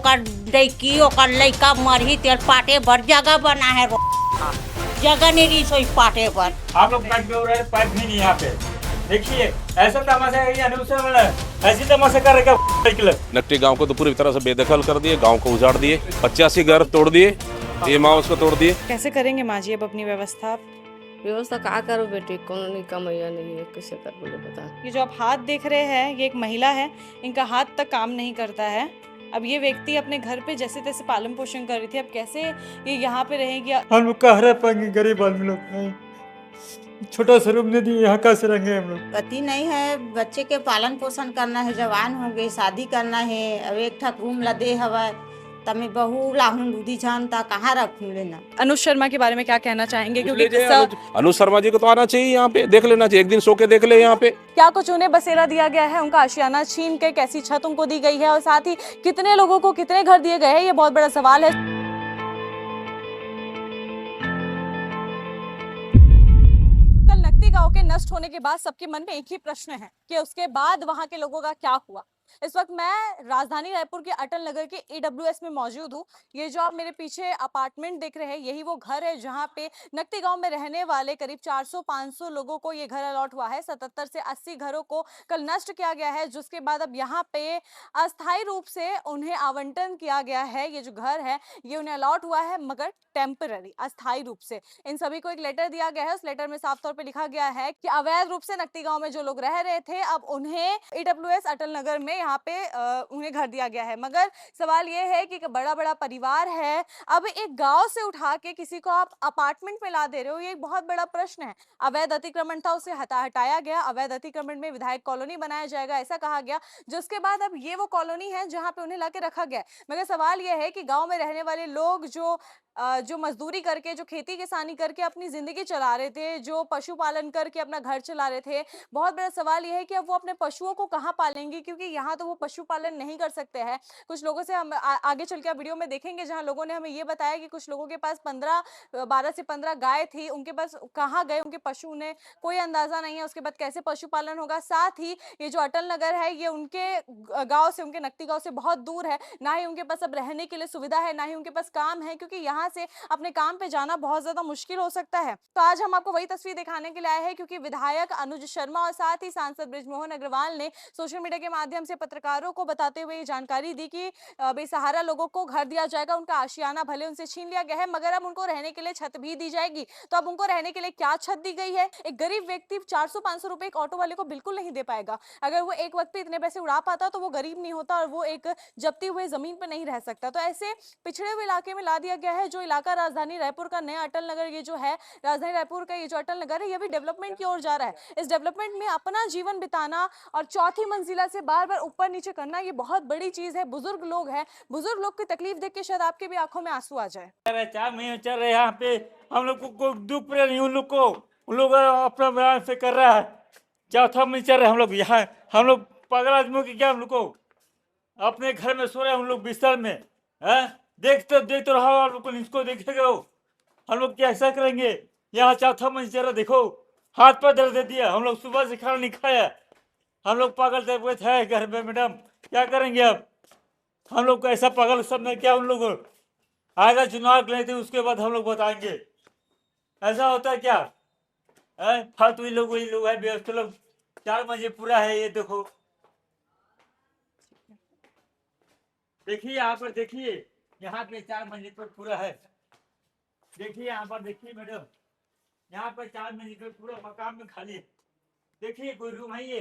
ओकर लड़की ओकर लड़का मरही तेल पाटे भर जगह बना है जगह नहीं रही सोई पाटे भर। आप लोग पाइप में रहे, पाइप भी नहीं यहाँ पे देखिए ऐसा तमाशा है ऐसी तमाशा कर रहे। नकटी गांव को तो पूरी तरह से बेदखल कर दिए, गांव को उजाड़ दिए, 85 घर तोड़ दिए, ये हाउस को तोड़ दिए। कैसे करेंगे माँ जी अब अपनी व्यवस्था? व्यवस्था का करो बेटी, कौन नहीं कमैया नहीं है, कैसे कर बोले बता। ये जो आप हाथ देख रहे हैं, ये एक महिला है, इनका हाथ तक काम नहीं करता है। अब ये व्यक्ति अपने घर पे जैसे तैसे पालन पोषण कर रही थी, अब कैसे ये यहाँ पे रहेगी? हम लोग कह रहे पाएंगे, गरीब आदमी लोग नहीं, छोटा सा रूम नहीं दिए, यहाँ कैसे रहेंगे हम लोग? पति नहीं है, बच्चे के पालन पोषण करना है, जवान हो गए, शादी करना है, अब एक ठक रूम ला दे हवा तमे बहू लाहूं दूधी जानता कहाँ रखूं लेना। अनुज शर्मा के बारे में क्या कहना चाहेंगे? क्योंकि अनुज शर्मा जी को तो आना चाहिए, यहाँ पे देख लेना चाहिए, एक दिन सो के देख ले यहाँ पे। क्या कुछ उन्हें बसेरा दिया गया है, उनका आशियाना छीन के कैसी छत उनको दी गई है, और साथ ही कितने लोगों को कितने घर दिए गए हैं, ये बहुत बड़ा सवाल है। कल नकटी गांव के नष्ट होने के बाद सबके मन में एक ही प्रश्न है कि उसके बाद वहां के लोगों का क्या हुआ। इस वक्त मैं राजधानी रायपुर के अटल नगर के AWS में मौजूद हूँ। ये जो आप मेरे पीछे अपार्टमेंट देख रहे हैं, यही वो घर है जहाँ पे नकटी गांव में रहने वाले करीब 400-500 लोगों को ये घर अलॉट हुआ है। 77 से 80 घरों को कल नष्ट किया गया है, जिसके बाद अब यहाँ पे अस्थायी रूप से उन्हें आवंटन किया गया है। ये जो घर है ये उन्हें अलॉट हुआ है, मगर टेम्पररी, अस्थायी रूप से। इन सभी को एक लेटर दिया गया है। उस लेटर में साफ तौर पे लिखा गया है कि अवैध रूप से नकटी गांव में जो लोग रह रहे थे, अब उन्हें AWS अटल नगर में यहाँ पे उन्हें घर दिया गया है। मगर सवाल ये है कि बड़ा बड़ा परिवार है, अब एक गांव से उठा के किसी को आप अपार्टमेंट में ला दे रहे हो, ये एक बहुत बड़ा प्रश्न है। अवैध अतिक्रमण था, उसे हटाया गया, अवैध अतिक्रमण में विधायक कॉलोनी बनाया जाएगा ऐसा कहा गया, जिसके बाद अब ये वो कॉलोनी है जहाँ पे उन्हें लाके रखा गया। मगर सवाल ये है कि गाँव में रहने वाले लोग जो मजदूरी करके, जो खेती किसानी करके अपनी जिंदगी चला रहे थे, जो पशुपालन करके अपना घर चला रहे थे, बहुत बड़ा सवाल यह है कि अब वो अपने पशुओं को कहाँ पालेंगे, क्योंकि यहाँ तो वो पशुपालन नहीं कर सकते हैं। कुछ लोगों से हम आगे चल के वीडियो में देखेंगे, जहाँ लोगों ने हमें ये बताया कि कुछ लोगों के पास 12 से 15 गाय थी, उनके पास कहाँ गए उनके पशु, उन्हें कोई अंदाजा नहीं है। उसके बाद कैसे पशुपालन होगा? साथ ही ये जो अटल नगर है, ये उनके गाँव से, उनके नकटी गाँव से बहुत दूर है, ना ही उनके पास अब रहने के लिए सुविधा है, ना ही उनके पास काम है, क्योंकि यहाँ से अपने काम पे जाना बहुत ज्यादा मुश्किल हो सकता है। तो आज हम आपको वही तस्वीर दिखाने के लिए आए हैं, क्योंकि विधायक अनुज शर्मा और साथ ही सांसद बृजमोहन अग्रवाल ने सोशल मीडिया के माध्यम से पत्रकारों को बताते हुए ये जानकारी दी कि बेसहारा लोगों को घर दिया जाएगा, उनका आशियाना भले उनसे छीन लिया गया है, मगर अब उनको रहने के लिए छत भी दी जाएगी। तो अब उनको रहने के लिए क्या छत दी गई है? एक गरीब व्यक्ति 400-500 रुपए एक ऑटो वाले को बिल्कुल नहीं दे पाएगा। अगर वो एक वक्त पे इतने पैसे उड़ा पाता तो वो गरीब नहीं होता और वो एक जब्ती हुए जमीन पर नहीं रह सकता। तो ऐसे पिछड़े हुए इलाके में ला दिया गया है। जो इलाका राजधानी रायपुर का नया अटल नगर, ये जो है राजधानी रायपुर का ये जो अटल नगर है, ये भी डेवलपमेंट की ओर जा रहा है। इस डेवलपमेंट में अपना जीवन बिताना और चौथी मंजिला से बार बार ऊपर नीचे करना, ये बहुत बड़ी चीज है। बुजुर्ग लोग हैं, बुजुर्ग लोग की तकलीफ देख के शायद आपके भी आंखों में आंसू आ जाए। 4 महीने चल रहे यहाँ पे, हम लोग को दुख पड़े नहीं, उन लोग अपना बयान से कर रहा है। चौथा महीने चल रहे हम लोग यहाँ, हम लोग पागल आदमियों की क्या, हम लोग को अपने घर में सो रहे हैं, हम लोग बिस्तर में है। देख तो रहा आप लोग को, इसको देखेगा हम लोग क्या ऐसा करेंगे? यहाँ चौथा मंजिल चल रहा, देखो हाथ पर दर्द दे दिया, हम लोग सुबह से खाना नहीं खाया, हम लोग पागल तबियत है घर में। मैडम क्या करेंगे अब? हम लोग को ऐसा पागल सब में क्या, उन लोग आएगा चुनाव लेते उसके बाद हम लोग बताएंगे। ऐसा होता है क्या? फालतू लोग है, व्यवस्था लोग। 4 मंजिल पूरा है, ये देखो, देखिए यहाँ पर, देखिए यहाँ पे 4 मंजिल पर पूरा है। देखिए यहाँ पर, देखिए मैडम, यहाँ पर 4 मंजिल पर पूरा मकान में खाली है। देखिए कोई रूम है ये?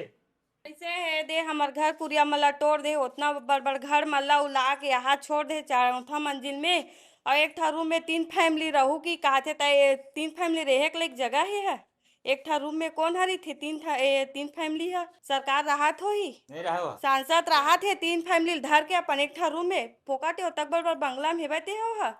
ऐसे है दे हमर घर पुरिया मला तोड़ दे, उतना बड़ घर मल्ला उला के यहाँ छोड़ दे 4 मंजिल में, और एक ठा रूम में 3 फैमिली रहू की कहते थे। 3 फैमिली रहे के लिए जगह है। एक ठा रूम में कौन हरी थी? 3 फैमिली है। सरकार राहत हो ही नहीं रहा हुआ। सांसद राहत है, 3 फैमिली धर के अपन एक ठा रूम में फोकाटे तक बड़ बंगला में हेबते हो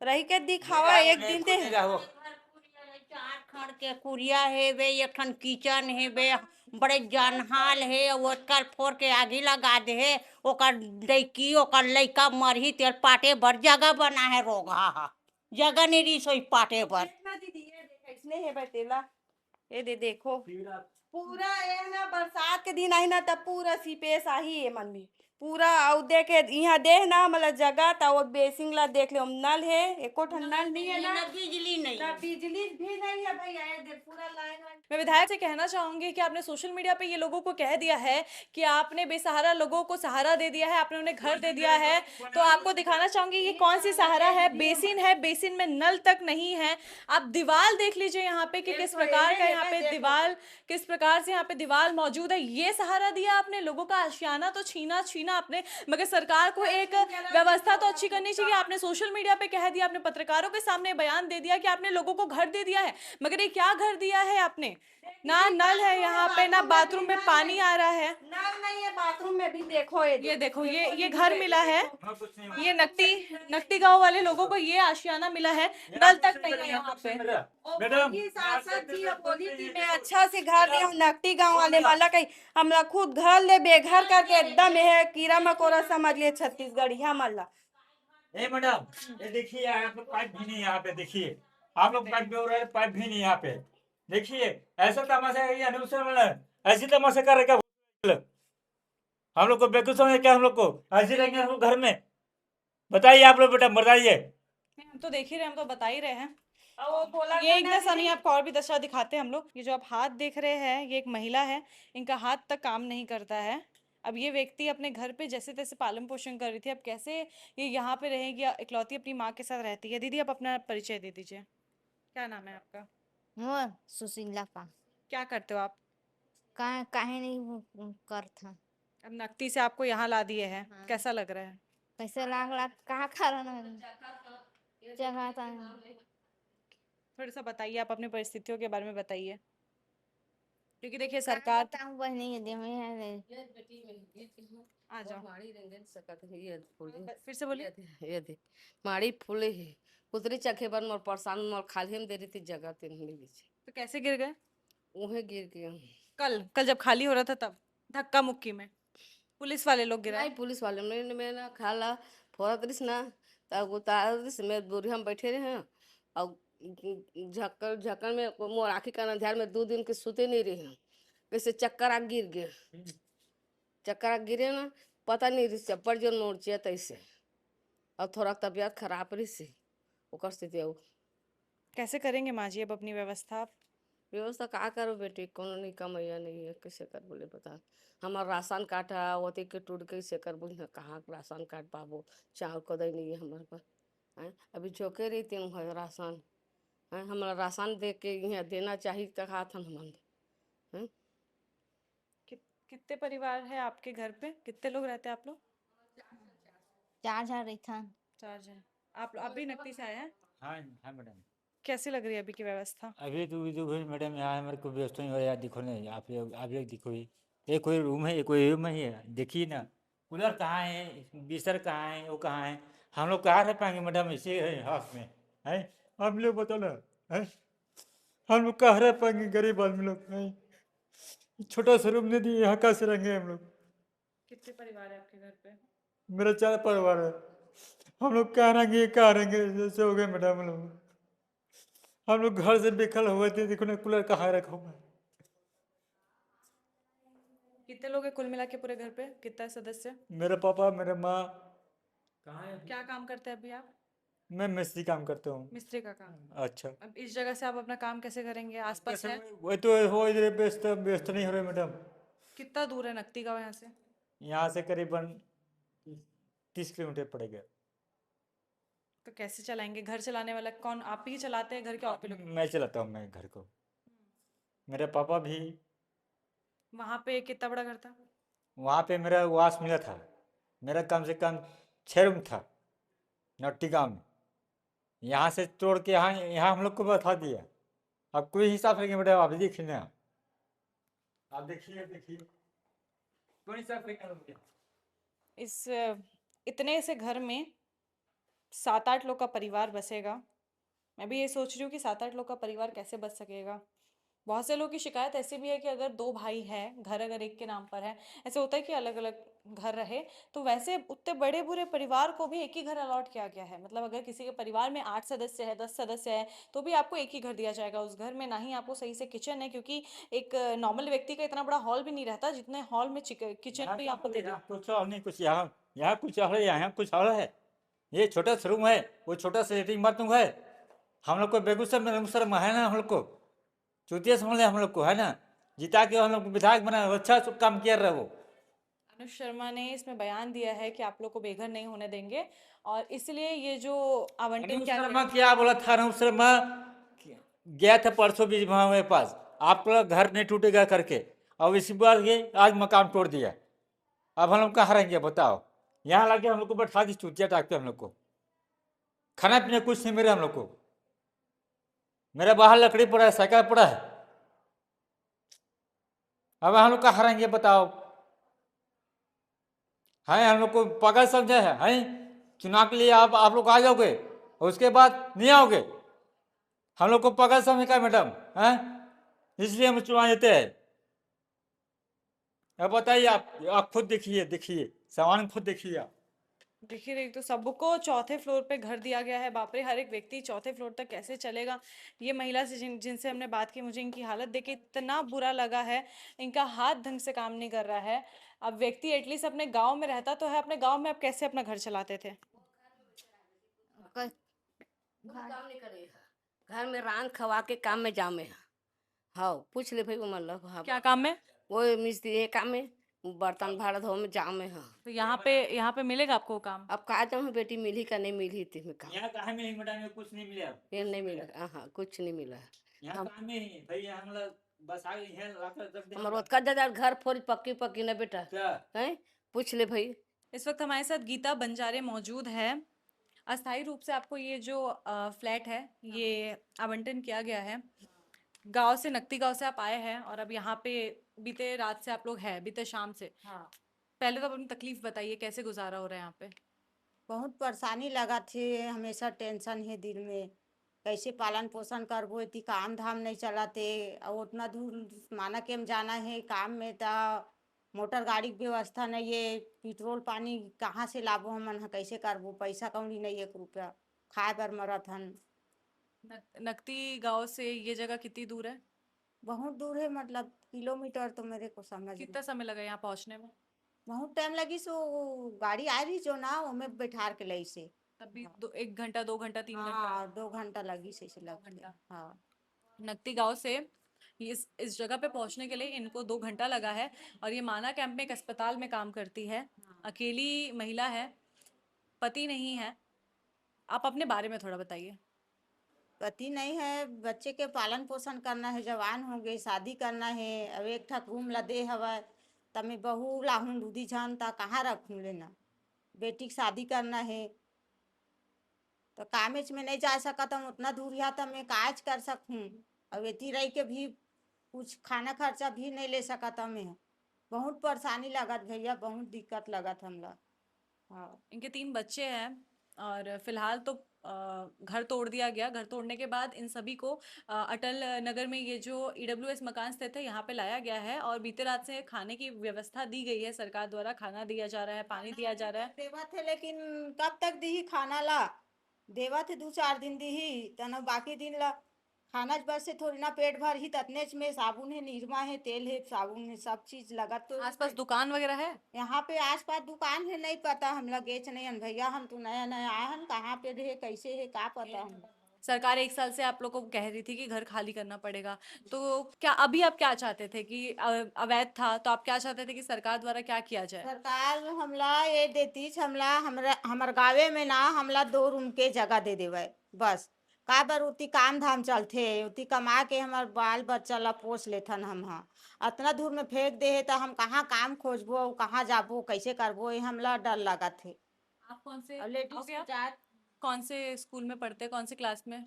रही के दिखावा एक दिन ते। 4 खंड के कुरिया है बे, एक ठन किचन है बे, बड़े जानहाल है, ओकर फोर के आगी लगा दे है, ओकर लड़की ओकर लड़का मरही तेल पाटे भर जगह बना है रोगा, जगह नहीं रही सोई पाटे भर। इसने है बेटेला ये दे देखो पूरा ये ना बरसात के दिन आई ना तब पूरा सीपेस आई है मन में पूरा और देखे यहाँ देख ना मतलब जगह था वो बेसिंग ला देख ले नल है एको ठन नल नहीं है ना बिजली नहीं ना है। बिजली भी नहीं है भैया ये देख पूरा लाइन मैं विधायक से कहना चाहूंगी कि आपने सोशल मीडिया पे ये लोगों को कह दिया है कि आपने बेसहारा लोगों को सहारा दे दिया है, आपने उन्हें घर दे दिया है, तो आपको दिखाना चाहूंगी ये कौन सी सहारा है। बेसिन में नल तक नहीं है। आप दीवार देख लीजिए यहाँ पे कि किस प्रकार का यहाँ पे दीवार, किस प्रकार से यहाँ पे दीवार मौजूद है। ये सहारा दिया आपने, लोगों का आशियाना तो छीना आपने। मगर सरकार को एक व्यवस्था तो अच्छी करनी चाहिए। आपने सोशल मीडिया पे कह दिया, आपने पत्रकारों के सामने बयान दे दिया कि आपने लोगों को घर दे दिया है, मगर ये क्या घर दिया है आपने? ना नल है यहाँ पे, ना बाथरूम में पानी आ रहा है। नल नहीं है बाथरूम में भी देखो ये देखो, ये घर मिला है, ये नकटी गांव वाले लोगों को ये आशियाना मिला है, नल तक नहीं है यहाँ पे। मैडम ये सांसद जी अब बोली थी मैं अच्छा से घर दे नकटी गांव वाले वाला कही हमरा खुद घर ले बेघर करके एकदम है कीड़ा मकोड़ा समझ लिए छत्तीसगढ़ यहाँ मल्ला। ए मैडम, ये देखिए यहाँ पे पाइप भी नहीं, यहाँ पे देखिए आप लोग पाइप में हो रहे हैं, पाइप भी नहीं यहाँ पे देखिए। ऐसा तमाशा है, ये अनुसरण ऐसी तमाशा कर रहे क्या हम लोग को बेवकूफ समझे क्या? हम लोग को ऐसे रहेंगे हम लोग घर में? बताइए आप लोग बेटा, बताइए। हम तो देख ही रहे हैं, हम तो बता ही रहे हैं। और वो बोला ये एक दशा नहीं, आपको और भी दशा दिखाते हैं हम लोग। ये जो आप हाथ देख रहे हैं, ये एक महिला है, इनका हाथ तक काम नहीं करता है। अब ये व्यक्ति अपने घर पे जैसे तैसे पालन पोषण कर रही थी, अब कैसे ये यहाँ पे रहेगी? इकलौती अपनी माँ के साथ रहती है। दीदी, आप अपना परिचय दे दीजिए, क्या नाम है आपका? मोर सुशीला पा क्या करते हो आप? काहे नहीं कर था। अब नकदी से आपको यहाँ ला दिए हैं, हाँ। कैसा लग रहा है? कैसे लाख लाख कहाँ कारण जगह था। थोड़ा सा बताइए, आप अपनी परिस्थितियों के बारे में बताइए, क्योंकि देखिए सरकार। बस नहीं दे में है। आ जाओ, माड़ी रंगन सकत है ये फूले फिर से बोलिए। ये दे माड़ी फूले है उतरी चखे बन मोर परेशान मोर खाली हम दे रही थी जगह तीन मिली छे तो कैसे गिर गए? उहे गिर गया कल जब खाली हो रहा था तब धक्का मुक्की में पुलिस वाले लोग गिराए? नहीं पुलिस वाले ने ना खाला फोरत रिस ना तब उतार रिस में दूरी हम बैठे रहे हैं और झक्कन में मोर आँखी का अंधेर में 2 दिन के सोते नहीं रहे हैं। कैसे चक्कर आ गिर गए, चक्कर आ गिरे ना पता नहीं रही चप्पड़ जो मोड़ चिया तैसे और थोड़ा तबीयत खराब रही से ओकर स्थिति है। कैसे करेंगे माँ जी अब अपनी व्यवस्था आप? व्यवस्था का करो बेटी, कोनो नहीं कमैया नहीं है, कैसे कर बोले बता। हमार राशन कार्ड है वो के टूट कैसे कर बोली कहाँ राशन कार्ड पाबो, चाउर कदई नहीं है हमारे पास हैं। अभी झोंके रही तीन है राशन हैं, हमारा राशन दे के यहाँ देना चाहिए कहा था हम हैं। कितने परिवार है आपके घर पे? कितने लोग रहते हैं आप लोग? 4 हजार रही था। 4 जन। आप अभी नकदी से आए हैं? हाँ हाँ मैडम। कैसी लग रही है अभी की व्यवस्था? अभी तो मैडम यहाँ हमारे को व्यवस्था नहीं हो रहा है। देखो ना आप लोग देखो, ये कोई रूम है, ये कोई रूम है, ये देखिए ना कूलर कहाँ है, बिस्तर कहाँ है, वो कहाँ है? हम लोग कहाँ रह पाएंगे मैडम ऐसे है हाथ में है? हम लोग बताओ ना है, हम लोग कहाँ रह पाएंगे? गरीब आदमी लोग है, छोटा सा रूम नहीं दिए, यहाँ कैसे रहेंगे हम लोग? कितने परिवार है आपके घर पे? मेरा 4 परिवार है, हम लोग कहाँ रहेंगे जैसे हो गए मैडम हम लोग घर से बेखल हुए थे। देखो ना कूलर कहाँ रखा हुआ है। कितने लोग हैं कुल मिला के पूरे घर पे? कितना सदस्य? मेरे पापा, मेरे माँ। कहाँ है? क्या काम करते हैं अभी आप? मैं मिस्त्री काम करता हूँ। मिस्त्री का काम। अच्छा, अब इस जगह से आप अपना काम कैसे करेंगे? आसपास है? वही तो हो इधर व्यस्त नहीं हो रहे मैडम। कितना दूर है नकदी गाँव यहाँ से? यहाँ से करीबन 30 किलोमीटर पड़ेगा। तो कैसे चलाएंगे? घर चलाने वाला कौन? आप ही चलाते हैं घर के और भी लोग? मैं चलाता हूँ मैं घर को, मेरे पापा भी। वहाँ पे कितना बड़ा घर था? वहाँ पे मेरा वास मिला था, मेरा कम से कम 6 रूम था नट्टी गाँव में। यहाँ से तोड़ के यहाँ हम लोग को बता दिया। अब कोई हिसाब रखेंगे मैडम, आप देखिए ना, आप देखिए कोई हिसाब रखेंगे। इस इतने से घर में 7-8 लोग का परिवार बसेगा। मैं भी ये सोच रही हूँ कि 7-8 लोग का परिवार कैसे बच सकेगा। बहुत से लोगों की शिकायत ऐसी भी है कि अगर दो भाई हैं, घर अगर एक के नाम पर है, ऐसे होता है कि अलग अलग घर रहे, तो वैसे उतने बड़े बुरे परिवार को भी एक ही घर अलॉट किया गया है। मतलब अगर किसी के परिवार में 8 सदस्य है, 10 सदस्य है, तो भी आपको एक ही घर दिया जाएगा उस घर में। ना ही आपको सही से किचन है, क्योंकि एक नॉर्मल व्यक्ति का इतना बड़ा हॉल भी नहीं रहता जितने हॉल में किचन भी आपको दे दो। यहाँ कुछ और नहीं, कुछ यहाँ यहाँ कुछ और है, यहाँ कुछ और है। ये छोटा सा रूम है, वो छोटा सा लेटरिन बाथरूम है। हम लोग को बेगूसराय में बेगूसराय है ना, हम लोग को चूतिया समझ ले हम लोग को, है ना। जिता के हम लोग को विधायक बना, अच्छा काम किया रहे वो। अनुज शर्मा ने इसमें बयान दिया है कि आप लोग को बेघर नहीं होने देंगे, और इसलिए ये जो आवंटन अनुज किया शर्मा गया। क्या बोला था? अनुज शर्मा गया था परसों भी हमारे पास, आपका घर नहीं टूटेगा करके, और इसी बार ये आज मकान तोड़ दिया। अब हम लोग कहाँ रहेंगे बताओ? यहाँ लाके हम लोग को बैठा दी चूतिया टाक पे हम लोग को। खाना पीना कुछ नहीं मेरे हम लोग को। मेरा बाहर लकड़ी पड़ा है, साइकिल पड़ा है। अब हम लोग कहाँ रहेंगे बताओ? है हम लोग को पागल समझे है? चुनाव के लिए आप लोग आ जाओगे और उसके बाद नहीं आओगे? हम लोग को पागल समझे का मैडम? हैं? इसलिए हम चुनाव देते हैं। अब बताइए, आप खुद देखिए सामान खुद देखिए आप। देखिए एक तो सबको चौथे फ्लोर पे घर दिया गया है। बाप रे, हर एक व्यक्ति चौथे फ्लोर तक कैसे चलेगा? ये महिला से जिनसे हमने बात की, मुझे इनकी हालत देख के इतना बुरा लगा है। इनका हाथ ढंग से काम नहीं कर रहा है। अब व्यक्ति एटलीस्ट अपने गांव में रहता तो है, अपने गांव में अब कैसे अपना घर चलाते थे? कोई काम नहीं करे, घर में रान खवा के काम में जामे है। हाँ, पूछ ले भाई, वो मतलब हाँ, क्या काम में? वो मिस्त्री के काम में, बर्तन भाड़ा धो में जामे है। तो यहाँ पे मिलेगा आपको काम? अब कहा जाऊँ बेटी, मिली का नहीं मिली थी में काम? यहाँ कहाँ में मैडम कुछ नहीं मिला। ये नहीं मिला, हाँ कुछ नहीं मिला। यहाँ कहाँ में ही भैया हम लोग बस आ गए हैं, लाकर रख दे। हमारे का दादा घर फोड़ पक्की पक्की ना बेटा, क्या है पूछ ले भाई। इस वक्त हमारे साथ गीता बंजारे मौजूद है। अस्थायी रूप से आपको ये जो फ्लैट है, ये आवंटन किया गया है। गांव से, नकती गांव से आप आए हैं, और अब यहाँ पे बीते रात से आप लोग हैं, बीते शाम से। हाँ, पहले तो आप अपनी तकलीफ बताइए, कैसे गुजारा हो रहा है यहाँ पे? बहुत परेशानी लगा थे, हमेशा टेंशन है दिल में। कैसे पालन पोषण करबो, इतनी काम धाम नहीं चलाते, और उतना दूर माना के हम जाना है काम में, तो मोटर गाड़ी की व्यवस्था नहीं है। पेट्रोल पानी कहाँ से लाबो हमन ह, कैसे करबो? पैसा कौड़ी नहीं, 1 रुपया खाए बर मरत हन। नकती गांव से ये जगह कितनी दूर है? बहुत दूर है, मतलब किलोमीटर तो मेरे को समझ कितना समय लगा यहाँ पहुँचने में? बहुत टाइम लगी। सो गाड़ी आ रही जो ना, उसमें बैठार के लई से। तब भी 1 घंटा, 2 घंटा, 3 घंटा? हाँ, 2 घंटा लगी से लग घंटा। हाँ। नकती गांव से इस जगह पे पहुंचने के लिए इनको 2 घंटा लगा है। और ये माना कैंप में एक अस्पताल में काम करती है, अकेली महिला है, पति नहीं है। आप अपने बारे में थोड़ा बताइए। पति नहीं है, बच्चे के पालन पोषण करना है, जवान हो गए, शादी करना है। अब एक ठक रूम ला दे हवा, तमे बहू लाहूं दूधी जान ता कहाँ रखूं लेना। बेटी की शादी करना है, तो कामेज में नहीं जा सकत हम, उतना दूर या तो मैं काज कर सकूं। अब इतनी रही के भी कुछ खाना खर्चा भी नहीं ले सकत हमें। बहुत परेशानी लगत भैया, बहुत दिक्कत लगत हमला। हाँ, इनके 3 बच्चे हैं, और फिलहाल तो घर तोड़ दिया गया। घर तोड़ने के बाद इन सभी को अटल नगर में ये जो ईडब्ल्यूएस मकान स्थित है, यहाँ पे लाया गया है। और बीते रात से खाने की व्यवस्था दी गई है, सरकार द्वारा खाना दिया जा रहा है, पानी दिया जा रहा है। देवा थे, लेकिन कब तक दी खाना ला? देवा थे 2-4 दिन दी ही, तना बाकी दिन ला खाना बस से थोड़ी ना पेट भर ही। ततने में साबुन है, निरमा है, तेल है, साबुन है, सब चीज लगा। तो आसपास दुकान वगैरह है? यहाँ पे आसपास दुकान है, नहीं पता, हम लोग गेच नहीं हन भैया, हम तो नया नया आए हन, कहाँ पे रहे कैसे है का पता हम। सरकार 1 साल से आप लोग को कह रही थी कि घर खाली करना पड़ेगा, तो क्या अभी आप क्या चाहते थे? कि अवैध था, तो आप क्या चाहते थे कि सरकार द्वारा क्या किया जाए? सरकार हमला ये देती, हमला हमर गावे में ना, हमला 2 रूम के जगह दे देवे बस। का बर उती काम धाम चलथे, उती कमा के हमार बाल बच्चा ला पोस लेथन हम। हाँ, अतना दूर में फेंक दे है, तो हम कहाँ काम खोजबो, कहाँ जाबो, कैसे करबो, ये हमला डर लगत है। आप कौन से अब लेडीज आओगे आप? जात कौन से स्कूल में पढ़ते हैं, कौन से क्लास में?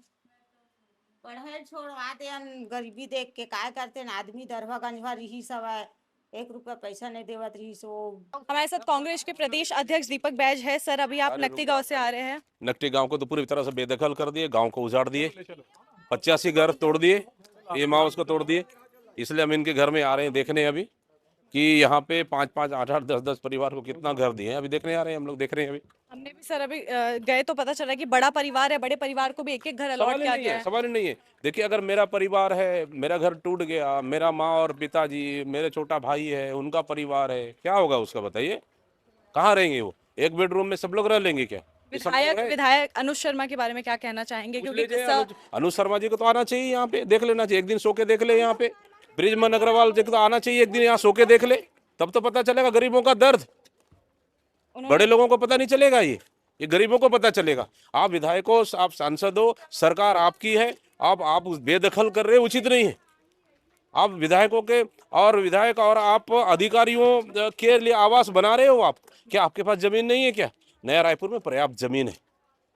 पढ़े छोड़वा देन, गरीबी देख के काय करते न, आदमी दरभा गंजवा रही सब है, 1 रुपया पैसा नहीं देवत रही सो। हमारे साथ कांग्रेस के प्रदेश अध्यक्ष दीपक बैज है। सर, अभी आप नकती गांव से आ रहे हैं। नकटी गांव को तो पूरी तरह से बेदखल कर दिए, गांव को उजाड़ दिए, 85 घर तोड़ दिए। ये माँ उसको तोड़ दिए। इसलिए हम इनके घर में आ रहे हैं देखने अभी कि यहाँ पे 5-5, 8-8, 10-10 परिवार को कितना घर दिए हैं। अभी देखने आ रहे हैं हम लोग, देख रहे हैं अभी। हमने भी सर अभी गए तो पता चला कि बड़ा परिवार है, बड़े परिवार को भी एक एक घर अलॉट सवाल ही किया नहीं गया है, है। सवाल ही नहीं है। देखिए अगर मेरा परिवार है, मेरा घर टूट गया, मेरा माँ और पिताजी, मेरे छोटा भाई है, उनका परिवार है, क्या होगा उसका बताइए? कहाँ रहेंगे वो? एक बेडरूम में सब लोग रह लेंगे क्या? ये सब लोग हैं? विधायक अनुज शर्मा के बारे में क्या कहना चाहेंगे? पूछ क्योंकि लीजिए किस्सा- अनुज शर्मा जी को तो आना चाहिए यहाँ पे, देख लेना चाहिए, एक दिन सो के देख ले यहाँ पे। बृजमन अग्रवाल जी को तो आना चाहिए, एक दिन यहाँ सो के देख ले, तब तो पता चलेगा गरीबों का दर्द। बड़े लोगों को पता नहीं चलेगा, ये गरीबों को पता चलेगा। आप विधायक हो, आप सांसद हो, सरकार आपकी है, आप उस बेदखल कर रहे हो, उचित नहीं है। आप विधायकों के और विधायक और आप अधिकारियों के लिए आवास बना रहे हो। आप क्या, आपके पास जमीन नहीं है क्या? नया रायपुर में पर्याप्त जमीन है,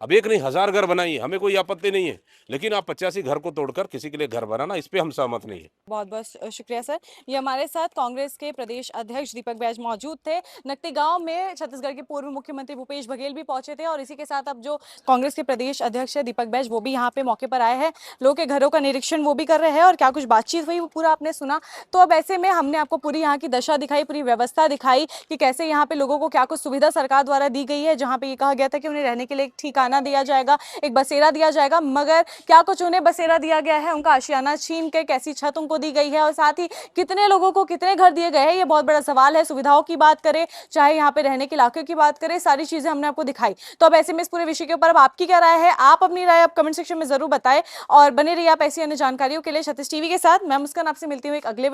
अब एक नहीं 1000 घर बनाइए, हमें कोई आपत्ति नहीं है, लेकिन आप 85 घर को तोड़कर किसी के लिए घर बनाना, इस पे हम सहमत नहीं है। बहुत बहुत शुक्रिया सर। ये हमारे साथ कांग्रेस के प्रदेश अध्यक्ष दीपक बैज मौजूद थे। नकटी गांव में छत्तीसगढ़ के पूर्व मुख्यमंत्री भूपेश बघेल भी पहुंचे थे और इसी के साथ अब जो कांग्रेस के प्रदेश अध्यक्ष है दीपक बैज, वो भी यहाँ पे मौके पर आए हैं। लोगों के घरों का निरीक्षण वो भी कर रहे हैं और क्या कुछ बातचीत हुई वो पूरा आपने सुना। तो अब ऐसे में हमने आपको पूरी यहाँ की दशा दिखाई, पूरी व्यवस्था दिखाई कि कैसे यहाँ पे लोगों को क्या कुछ सुविधा सरकार द्वारा दी गई है, जहाँ पे ये कहा गया था कि उन्हें रहने के लिए एक ठिकाना दिया जाएगा, एक बसेरा दिया जाएगा, मगर क्या कुछ उन्हें बसेरा दिया गया है, उनका आशियाना छीन के कैसी छत उनको दी गई है और साथ ही कितने लोगों को कितने घर दिए गए हैं, ये बहुत बड़ा सवाल है। सुविधाओं की बात करें, चाहे यहाँ पे रहने के इलाके की बात करें, सारी चीजें हमने आपको दिखाई। तो अब ऐसे में इस पूरे विषय के ऊपर अब आपकी क्या राय है? आप अपनी राय आप कमेंट सेक्शन में जरूर बताएं और बने रहिए आप ऐसी अन्य जानकारियों के लिए। क्षितिज टीवी के साथ मैं मुस्कान आपसे मिलती हूँ एक अगले